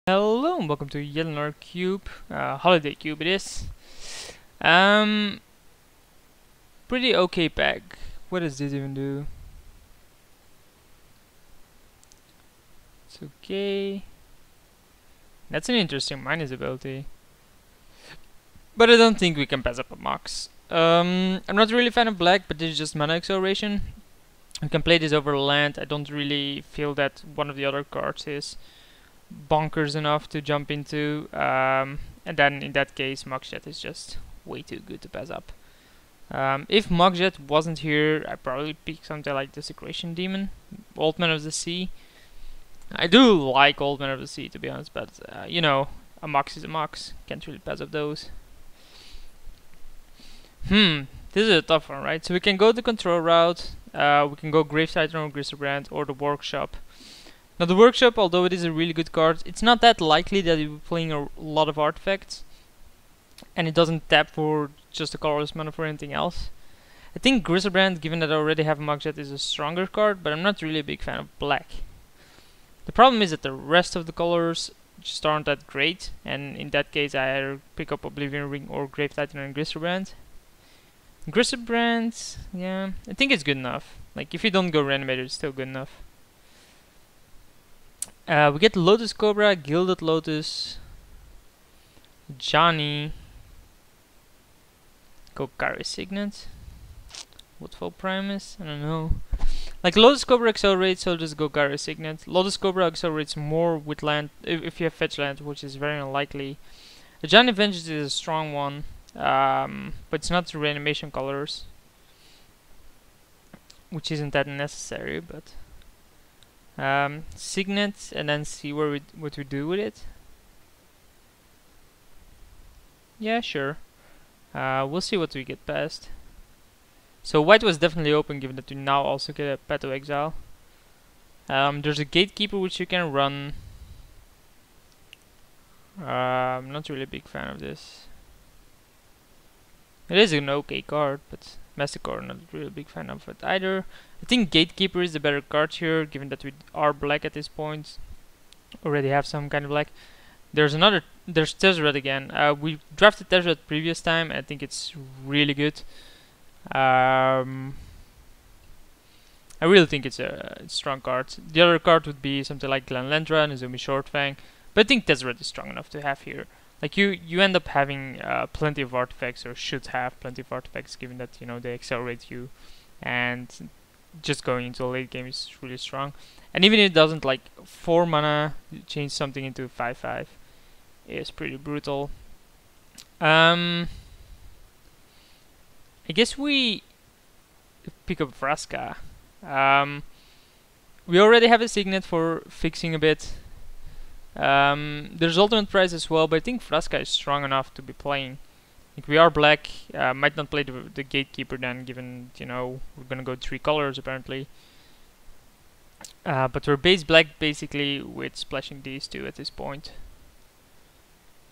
Hello and welcome to yet another cube, holiday cube it is. Um, Pretty okay pack. What does this even do? It's okay. That's an interesting minus ability. But I don't think we can pass up a Mox. I'm not really a fan of black, but this is just mana acceleration. We can play this over land. I don't really feel that one of the other cards is bonkers enough to jump into, and then in that case Moxjet is just way too good to pass up. If Moxjet wasn't here, I'd probably pick something like Desecration Demon, Old Man of the Sea. I do like Old Man of the Sea, to be honest, but you know, a Mox is a Mox, can't really pass up those. This is a tough one, right? So we can go the control route, we can go Gravesider or Griselbrand, or the Workshop. Now the Workshop, although it is a really good card, it's not that likely that you'll be playing a lot of artifacts, and it doesn't tap for just a colorless mana for anything else. I think Griselbrand, given that I already have Moxjet, is a stronger card, but I'm not really a big fan of black. The problem is that the rest of the colors just aren't that great, and in that case I either pick up Oblivion Ring or Grave Titan and Griselbrand. Griselbrand, yeah, I think it's good enough. Like, if you don't go Reanimator, it's still good enough. We get Lotus Cobra, Gilded Lotus, Johnny, go Kari Signet, Woodfall Primus, I don't know. Like, Lotus Cobra accelerates, so just go Kari Signet. Lotus Cobra accelerates more with land, if you have fetch land, which is very unlikely. The Johnny Vengeance is a strong one, but it's not the reanimation colors, which isn't that necessary, but Signet, and then see what we do with it. Yeah, sure. We'll see what we get past. So white was definitely open, given that we now also get a Path to Exile. There's a Gatekeeper which you can run. I'm not really a big fan of this. It is an okay card, but Massacre, not really a big fan of it either. I think Gatekeeper is the better card here, given that we are black at this point. Already have some kind of black. There's Tezzeret again. We drafted Tezzeret previous time. I think it's really good. I really think it's a strong card. The other card would be something like Glenlendra and Izumi Shortfang, but I think Tezzeret is strong enough to have here. Like, you end up having plenty of artifacts, or should have plenty of artifacts, given that, you know, they accelerate you, and just going into a late game is really strong. And even if it doesn't, like, 4 mana change something into 5/5 is pretty brutal. I guess we pick up Vraska. We already have a Signet for fixing a bit. There's Ultimate Prize as well, but I think Vraska is strong enough to be playing. Like, we are black, might not play the Gatekeeper then, given, you know, we're gonna go 3 colors apparently. But we're base black basically with splashing these two at this point.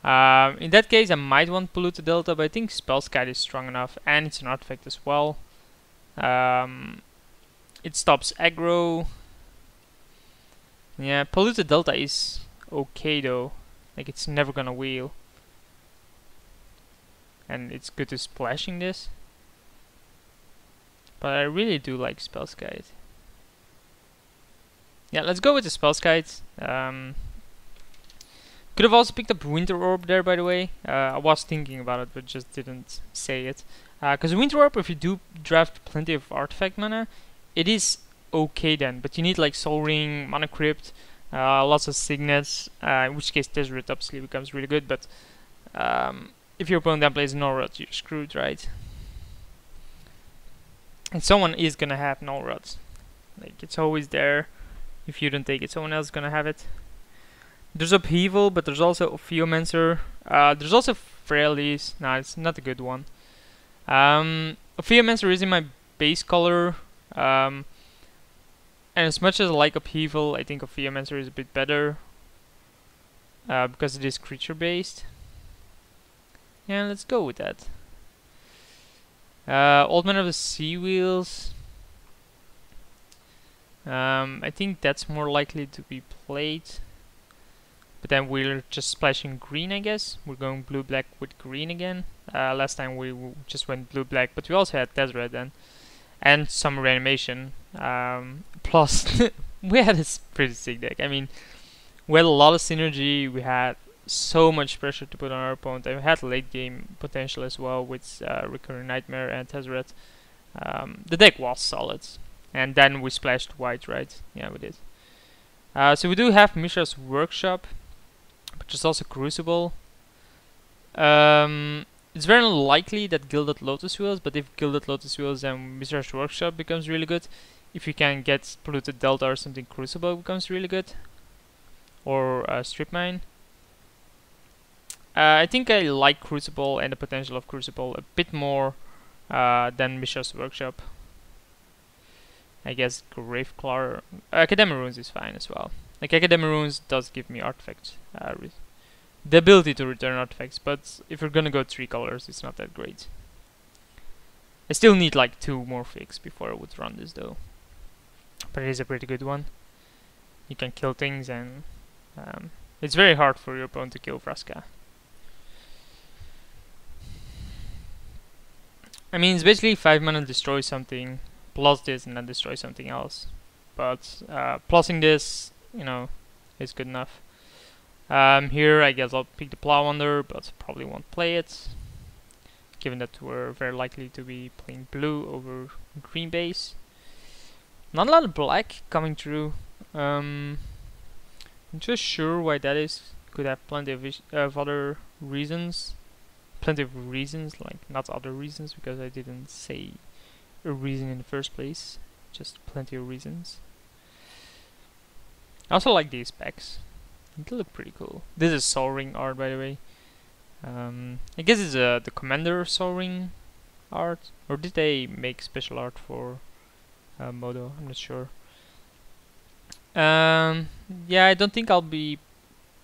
In that case I might want Polluted Delta, but I think Spellskite is strong enough, and it's an artifact as well. It stops aggro. Yeah, Polluted Delta is okay though. Like, it's never gonna wheel. And it's good to splashing this. But I really do like Spellskite. Yeah, let's go with the Spellskite. Could have also picked up Winter Orb there, by the way. I was thinking about it, but just didn't say it. Because Winter Orb, if you do draft plenty of artifact mana, it is okay then. But you need like Soul Ring, Mana Crypt, lots of Signets, in which case Tezzeret obviously becomes really good. But if your opponent then plays Null Rod, you're screwed, right? And someone is gonna have Null Rods. Like, it's always there. If you don't take it, someone else is gonna have it. There's Upheaval, but there's also Opheomancer. There's also Frailties. Nah, it's not a good one. Opheomancer is in my base color. And as much as I like Upheaval, I think Opheomancer is a bit better. Because it is creature based. Yeah, let's go with that. Old Man of the Sea Wheels. I think that's more likely to be played. But then we're just splashing green, I guess. We're going blue-black with green again. Last time we just went blue-black, but we also had Tezzeret then. And some reanimation. Plus, we had a pretty sick deck. I mean, we had a lot of synergy. We had so much pressure to put on our opponent. And we had late game potential as well with Recurring Nightmare and Tezzeret. The deck was solid. And then we splashed white, right? Yeah, we did. So we do have Mishra's Workshop, which is also Crucible. It's very unlikely that Gilded Lotus Wheels, but if Gilded Lotus Wheels and Mishra's Workshop becomes really good, if you can get Polluted Delta or something, Crucible becomes really good. Or Strip Mine. I think I like Crucible and the potential of Crucible a bit more than Mishra's Workshop. I guess Graveclaw, Academy Runes is fine as well. Like Academy Runes does give me artifacts, the ability to return artifacts, but if you're gonna go 3 colors, it's not that great. I still need like 2 more fix before I would run this though. But it is a pretty good one. You can kill things and it's very hard for your opponent to kill Vraska. I mean, it's basically 5 mana destroy something, plus this and then destroy something else. But plussing this, you know, is good enough. Here I guess I'll pick the Plow Under, but probably won't play it, given that we're very likely to be playing blue over green base. Not a lot of black coming through. I'm just sure why that is. Could have plenty of other reasons. Plenty of reasons, like not other reasons, because I didn't say a reason in the first place. Just plenty of reasons. I also like these packs. They look pretty cool. This is Sol Ring art, by the way. I guess it's the Commander Sol Ring art, or did they make special art for Modo? I'm not sure. Yeah, I don't think I'll be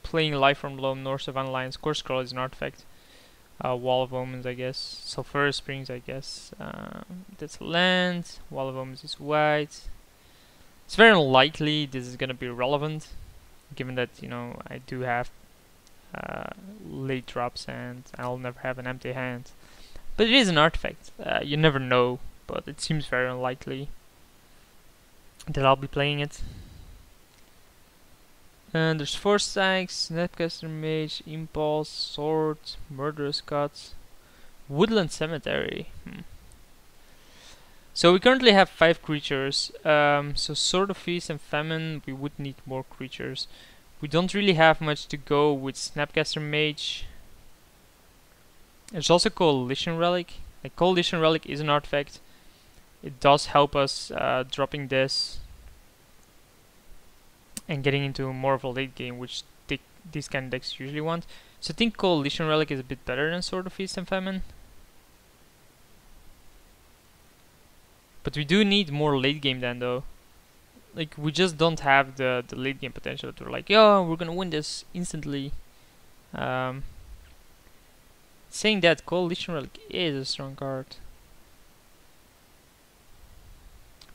playing Life from Loam nor Savannah Lions. Core Scroll is an artifact. Wall of Omens, I guess. Sulphurous Springs, I guess. That's land. Wall of Omens is white. It's very unlikely this is gonna be relevant, given that, you know, I do have late drops and I'll never have an empty hand. But it is an artifact. You never know, but it seems very unlikely that I'll be playing it. And there's Foresight, Snapcaster Mage, Impulse, Sword, Murderous Cut, Woodland Cemetery. So we currently have 5 creatures. So Sword of Feast and Famine, we would need more creatures. We don't really have much to go with Snapcaster Mage. There's also Coalition Relic. Like, Coalition Relic is an artifact. It does help us dropping this and getting into more of a late game, which these kind of decks usually want. So I think Coalition Relic is a bit better than Sword of Feast and Famine. But we do need more late game then though. Like, we just don't have the late game potential that we're like, yo, we're gonna win this instantly. Saying that, Coalition Relic is a strong card.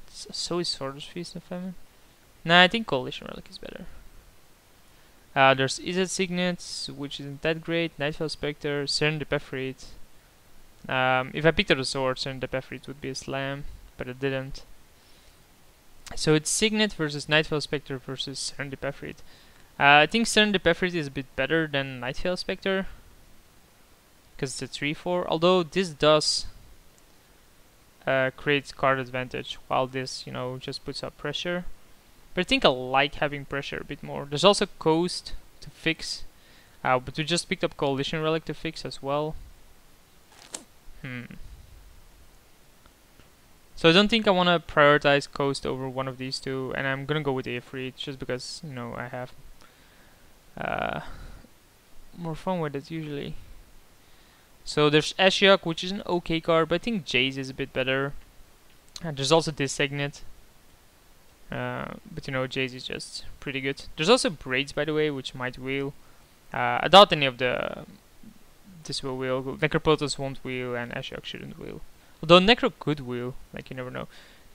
So is Sword of Feast and Famine. Nah, I think Coalition Relic is better. There's Izzet Signet, which isn't that great. Nightfell Spectre, Serendip Efreet. If I picked up the sword, Serendip Efreet would be a slam, but I didn't. So it's Signet versus Nightfell Spectre versus Serendip Efreet. I think Serendip Efreet is a bit better than Nightfell Spectre, because it's a 3-4. Although this does create card advantage, while this, you know, just puts up pressure. But I think I like having pressure a bit more. There's also Coast to fix, but we just picked up Coalition Relic to fix as well. So I don't think I want to prioritize Coast over one of these two, and I'm gonna go with Ifrit just because, you know, I have more fun with it usually. So there's Ashiok, which is an okay card, but I think Jace is a bit better. And there's also this Signet. But you know, Jace is just pretty good. There's also Braids, by the way, which might wheel. I doubt any of this will wheel. Necropotos won't wheel, and Ashiok shouldn't wheel. Although Necro could wheel, like, you never know.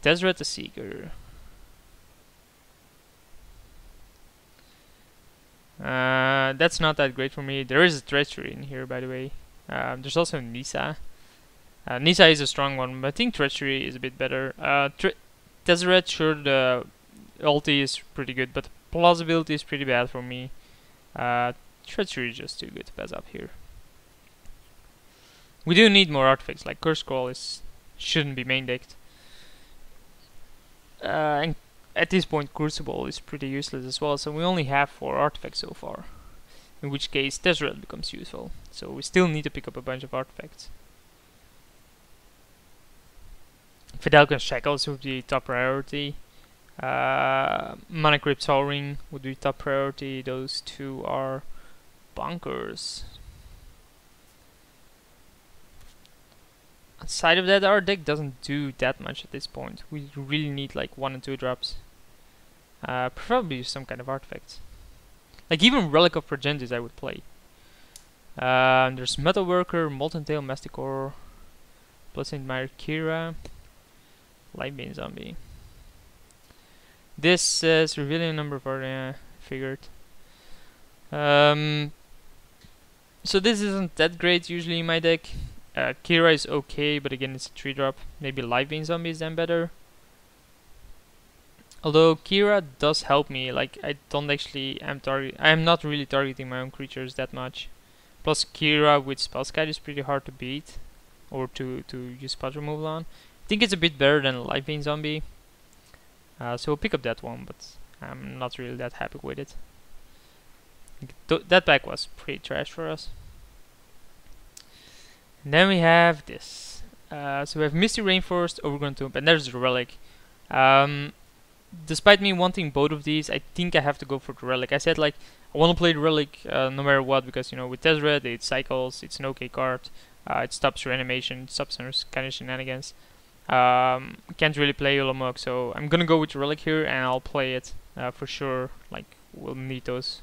Tezzeret the Seeker. That's not that great for me. There is a Treachery in here, by the way. There's also Nisa. Nisa is a strong one, but I think Treachery is a bit better. Tezzeret, sure, the ulti is pretty good, but the plausibility is pretty bad for me. Treachery is just too good to pass up here. We do need more artifacts, like Curse Scroll shouldn't be main decked. And at this point Crucible is pretty useless as well, so we only have 4 artifacts so far. In which case Tezzeret becomes useful, so we still need to pick up a bunch of artifacts. Fidelka's Shackles would be top priority. Mana Crypt Soul Ring would be top priority. Those two are bonkers. Outside of that, our deck doesn't do that much at this point. We really need like 1 and 2 drops. Preferably some kind of artifact. Like even Relic of Progentis I would play. There's Metalworker, Molten Tail, Masticore, Bloodstained Mire, Kira, Lightbane Zombie. This says revealing a number of our figured. So this isn't that great usually in my deck. Kira is okay, but again it's a 3-drop. Maybe Lightbane Zombie is then better. Although Kira does help me, like I am not really targeting my own creatures that much. Plus Kira with Spellskite is pretty hard to beat, or to use spot removal on. I think it's a bit better than Lightbane Zombie. So we'll pick up that one, but I'm not really that happy with it. That pack was pretty trash for us. And then we have this. So we have Misty Rainforest, Overgrown Tomb, and there's the Relic. Despite me wanting both of these, I think I have to go for the Relic. I said like I want to play the Relic no matter what, because you know with Tezzeret it cycles, it's an okay card. It stops your animation, stops some kind of shenanigans. Can't really play Ulamog, so I'm gonna go with the Relic here and I'll play it for sure. Like we'll need those.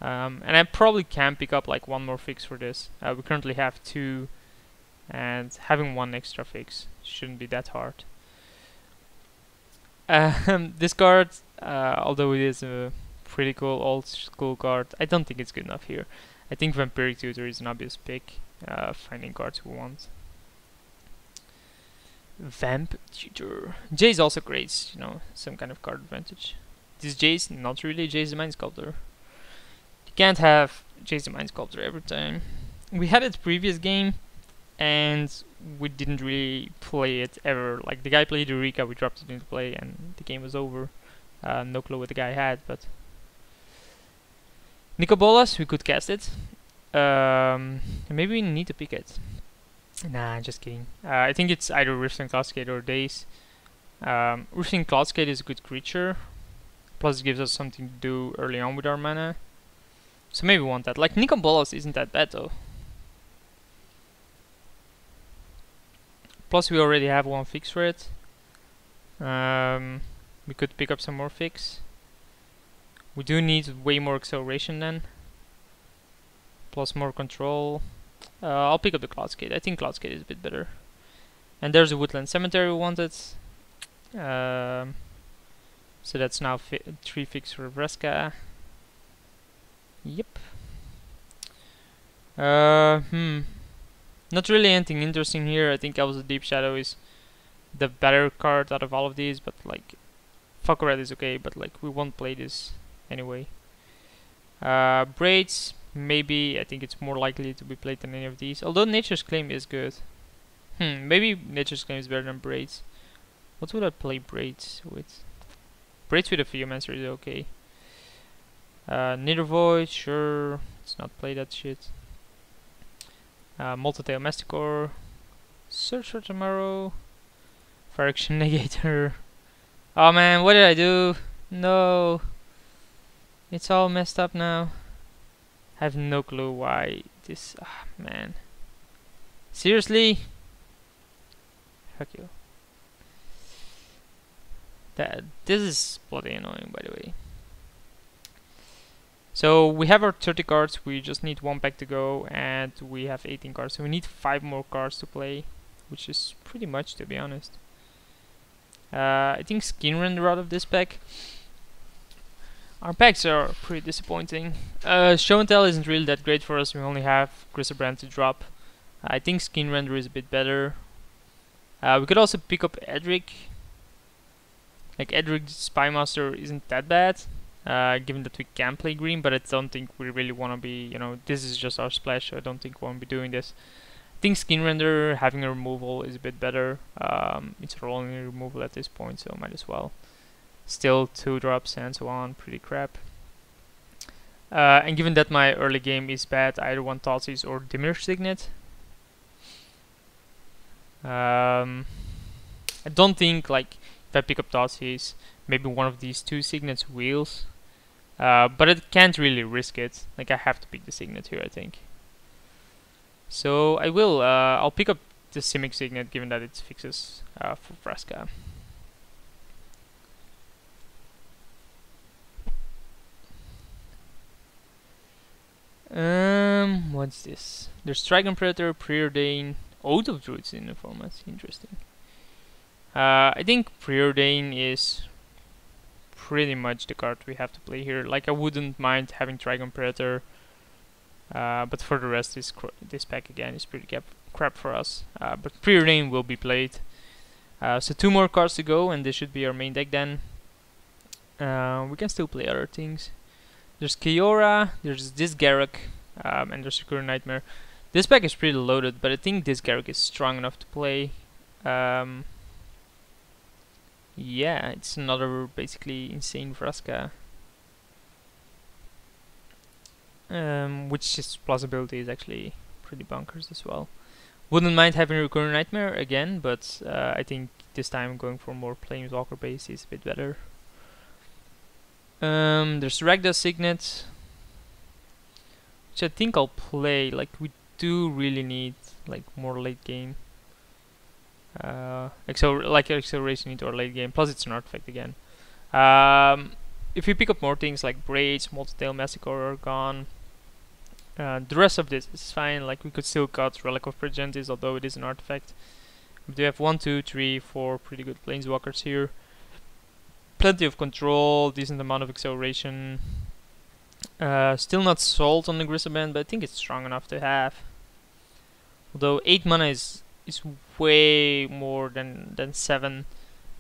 And I probably can pick up like 1 more fix for this. We currently have 2, and having 1 extra fix shouldn't be that hard. This card, although it is a pretty cool old school card, I don't think it's good enough here. I think Vampiric Tutor is an obvious pick, finding cards we want. Vamp Tutor. J is also great, you know, some kind of card advantage. This J is not really Jay's the Mind Sculptor. You can't have Jay's the Mind Sculptor every time. We had it previous game, and we didn't really play it ever. Like the guy played Eureka, we dropped it into play, and the game was over. No clue what the guy had, but Nicobolas, we could cast it. Maybe we need to pick it. Nah, just kidding. I think it's either Rifting Cloudskate or Daze. Rifting Cloudskate is a good creature. Plus it gives us something to do early on with our mana. So maybe we want that. Like Nicobolas isn't that bad though. Plus we already have 1 fix for it. We could pick up some more fix. We do need way more acceleration then. Plus more control. I'll pick up the Cloudskate. I think Cloudskate is a bit better. And there's a Woodland Cemetery we wanted. So that's now 3 fix for Vraska. Yep. Not really anything interesting here. I think Elves of Deep Shadow is the better card out of all of these, but like Fuckerat is okay, but like we won't play this anyway. Braids, maybe. I think it's more likely to be played than any of these. Although Nature's Claim is good. Maybe Nature's Claim is better than Braids. What would I play Braids with? Braids with a Theomancer is okay. Nether Void, sure. Let's not play that shit. Multi-tail Masticore, Search for Tomorrow, Fraction Negator. Oh man, what did I do? No, it's all messed up now. I have no clue why this. Man, seriously? Fuck you. This is bloody annoying, by the way. So we have our 30 cards, we just need 1 pack to go, and we have 18 cards, so we need 5 more cards to play, which is pretty much, to be honest. I think Skin Render out of this pack Our packs are pretty disappointing. Show and Tell isn't really that great for us. We only have Griselbrand to drop. I think Skin Render is a bit better. We could also pick up Edric. Like Edric Spymaster isn't that bad, given that we can play green, but I don't think we really want to be, you know, this is just our splash, so I don't think we want to be doing this. I think Skin Render, having a removal is a bit better. It's our only removal at this point, so might as well. Still 2-drops and so on, pretty crap. And given that my early game is bad, I either want Thoughtseize or Diminish Signet. I don't think, like, if I pick up Thoughtseize, maybe one of these two Signets wheels. But I can't really risk it. Like, I have to pick the Signet here, I think. So I will. I'll pick up the Simic Signet, given that it fixes for Vraska. What's this? There's Dragon Predator, Preordain, Oath of Druids in the format. Interesting. I think Preordain is pretty much the card we have to play here. Like, I wouldn't mind having Dragon Predator, but for the rest, this pack again is pretty crap for us. But Preordain will be played. So 2 more cards to go, and this should be our main deck then. We can still play other things. There's Kiora, there's this Garruk, and there's Recurring Nightmare. This pack is pretty loaded, but I think this Garruk is strong enough to play. Yeah, it's another basically insane Vraska. Which is plausibility is actually pretty bonkers as well. Wouldn't mind having Recurring Nightmare again, but I think this time going for more Planeswalker base is a bit better. There's Rakdos Signet, which I think I'll play. Like, we do really need like more late game. Acceleration into our late game. Plus, it's an artifact again. If you pick up more things like Braids, Multitail Massacre are gone. The rest of this is fine. Like, we could still cut Relic of Progentis, although it is an artifact. We do have 1, 2, 3, 4 pretty good Planeswalkers here. Plenty of control, decent amount of acceleration. Still not sold on the Griselbrand, but I think it's strong enough to have. Although 8 mana is way more than 7.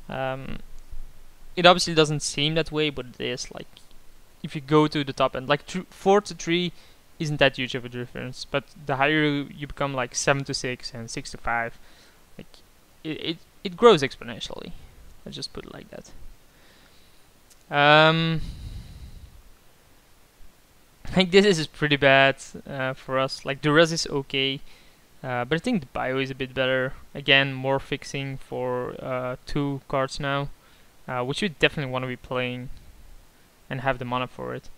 It obviously doesn't seem that way, but it is. Like, if you go to the top end, like 4 to 3 isn't that huge of a difference. But the higher you become, like 7 to 6 and 6 to 5, like it grows exponentially. Let's just put it like that. Like, this is pretty bad for us. Like, the res is okay, but I think the bio is a bit better. Again, more fixing for 2 cards now, which we definitely want to be playing and have the mana for it.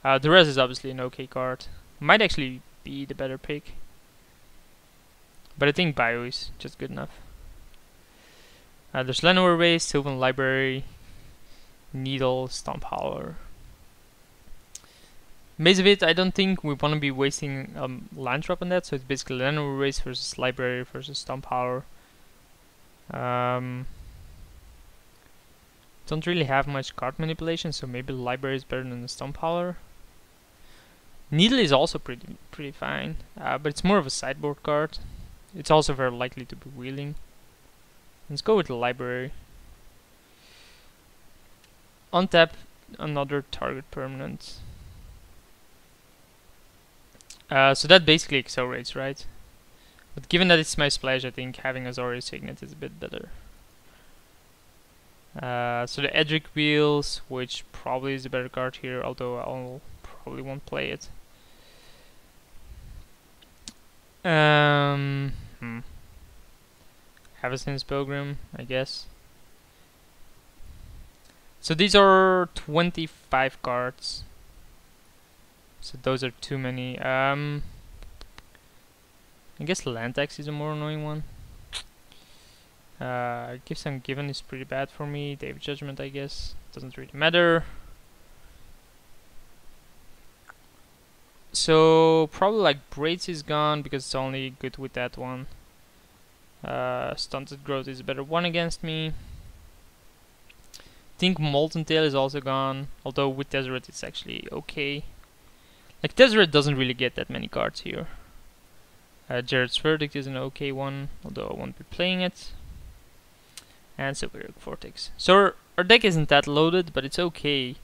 The res is obviously an okay card. Might actually be the better pick, but I think bio is just good enough. There's Llanowar Waste, Sylvan Library, Needle, Stomp Howler. Maze of It, I don't think we want to be wasting land drop on that, so it's basically Llanowar Waste versus Library versus Stomp Howler. Don't really have much card manipulation, so maybe Library is better than the Stomp Howler. Needle is also pretty fine, but it's more of a sideboard card. It's also very likely to be wheeling. Let's go with the Library. Untap another target permanent. So that basically accelerates, right? But given that it's my splash, I think having Azorius Signet is a bit better. So the Edric Wheels, which probably is a better card here, although I'll probably won't play it. Havasin's Pilgrim, I guess. So these are 25 cards. So those are too many. I guess Land Tax is a more annoying one. Gifts Ungiven is pretty bad for me. Day of Judgment, I guess. Doesn't really matter. So probably like Braids is gone because it's only good with that one. Stunted Growth is a better one against me. think Molten Tail is also gone, although with Deseret it's actually okay. Like Deseret doesn't really get that many cards here. Jared's Verdict is an okay one, although I won't be playing it. And Silveric Vortex. So our deck isn't that loaded, but it's okay.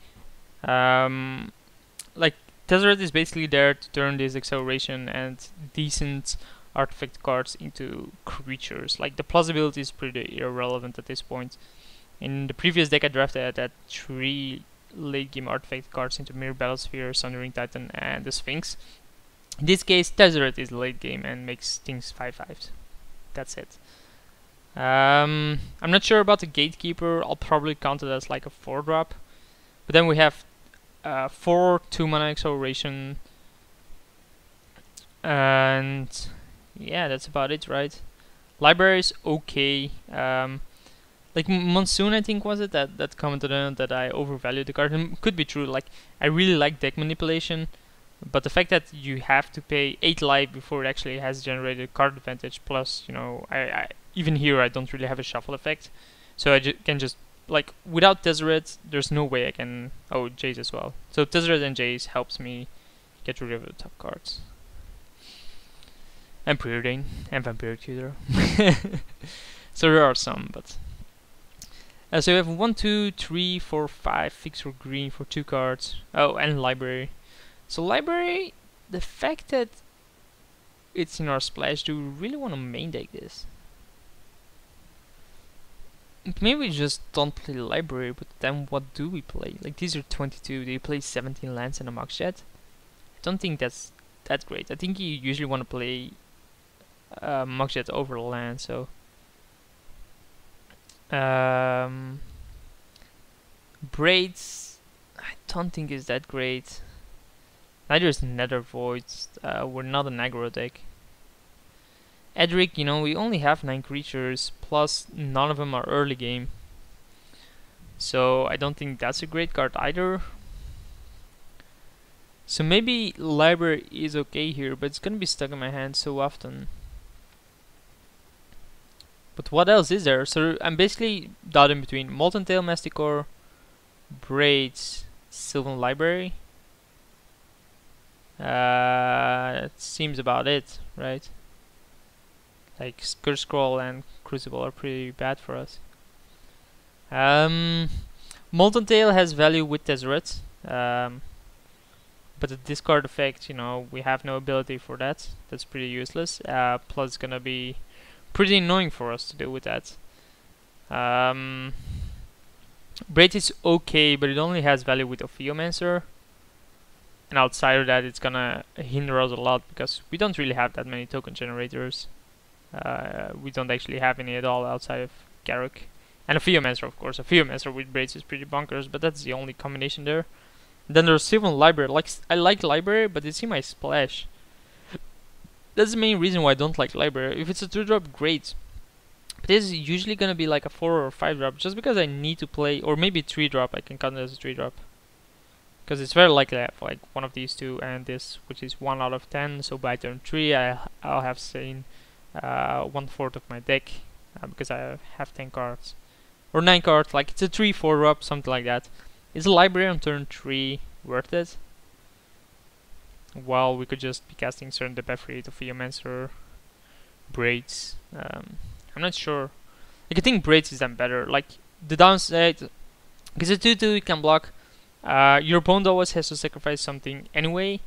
Like Deseret is basically there to turn this acceleration and decent artifact cards into creatures. Like the plausibility is pretty irrelevant at this point. In the previous deck I drafted, I had 3 late game artifact cards into Mirror Battlesphere, Sundering Titan, and the Sphinx. In this case, Deseret is late game and makes things 5/5s. That's it. I'm not sure about the Gatekeeper. I'll probably count it as like a 4-drop. But then we have 4 2-mana acceleration. And yeah, that's about it, right? Library is okay. Like Monsoon, I think was it that commented on it that I overvalued the card. And could be true. Like I really like deck manipulation, but the fact that you have to pay 8 life before it actually has generated card advantage, plus you know I even here I don't really have a shuffle effect, so I can just like without Deseret there's no way I can. Oh, Jace as well. So Deseret and Jace helps me get rid of the top cards. And Preordain and Vampire Tutor. So there are some, but. So we have 1, 2, 3, 4, 5 fixer green for 2 cards. Oh, and Library. So Library, the fact that it's in our splash, do we really want to main deck this? Maybe we just don't play Library, but then what do we play? Like these are 22, do you play 17 lands and a Mox Jet? I don't think that's that great. I think you usually want to play Mox Jet over land, so... Braids, I don't think is that great. Neither is Nether Voids. We're not an aggro deck. Edric, you know, we only have 9 creatures, plus none of them are early game. So I don't think that's a great card either. So maybe Library is okay here, but it's gonna be stuck in my hand so often. But what else is there? So I'm basically doubting between Molten Tail, Masticore, Braids, Sylvan Library. That seems about it, right? Like Curse Scroll and Crucible are pretty bad for us. Molten Tail has value with Deseret, but the discard effect, you know, we have no ability for that. That's pretty useless. Plus, it's gonna be pretty annoying for us to deal with that. Braid is okay, but it only has value with Ophiomancer. And outside of that, it's gonna hinder us a lot because we don't really have that many token generators. We don't actually have any at all outside of Garruk. And Ophiomancer, of course. Ophiomancer with Braids is pretty bonkers, but that's the only combination there. Then there's Sylvan Library. Like, I like Library, but it's in my splash. That's the main reason why I don't like Library. If it's a 2-drop, great. But this is usually gonna be like a 4 or 5-drop, just because I need to play, or maybe 3-drop. I can count it as a 3-drop. Because it's very likely I have like one of these two and this, which is 1 out of 10. So by turn 3, I'll have seen 1/4 of my deck, because I have 10 cards. Or 9 cards, like it's a 3-4 drop, something like that. Is a Library on turn 3 worth it? Well, we could just be casting certain Depethri, Ophiomancer, Braids. I'm not sure. Like, I think Braids is then better. Like, the downside, because a 2/2 you can block. Your opponent always has to sacrifice something anyway.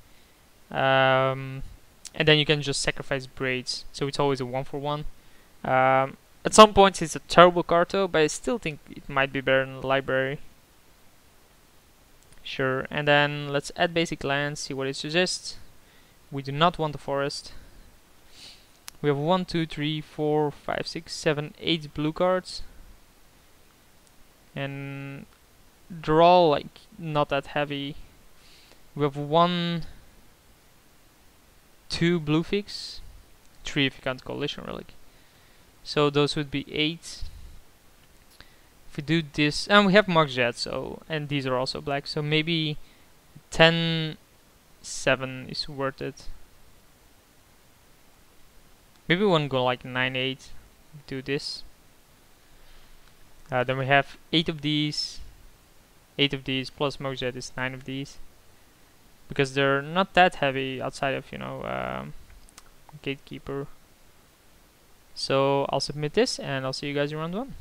And then you can just sacrifice Braids. So it's always a 1-for-1. At some points it's a terrible card though, but I still think it might be better than the Library. Sure, and then let's add basic lands, see what it suggests. We do not want the forest. We have 1, 2, 3, 4, 5, 6, 7, 8 blue cards. And they're all like not that heavy. We have 1, 2 blue fix, 3 if you count Coalition Relic. So those would be 8. If we do this, and we have Mox Jet, so, and these are also black, so maybe 10-7 is worth it. Maybe we want to go like 9-8, do this. Then we have 8 of these, 8 of these, plus Mojet is 9 of these. Because they're not that heavy outside of, you know, Gatekeeper. So I'll submit this, and I'll see you guys in round 1.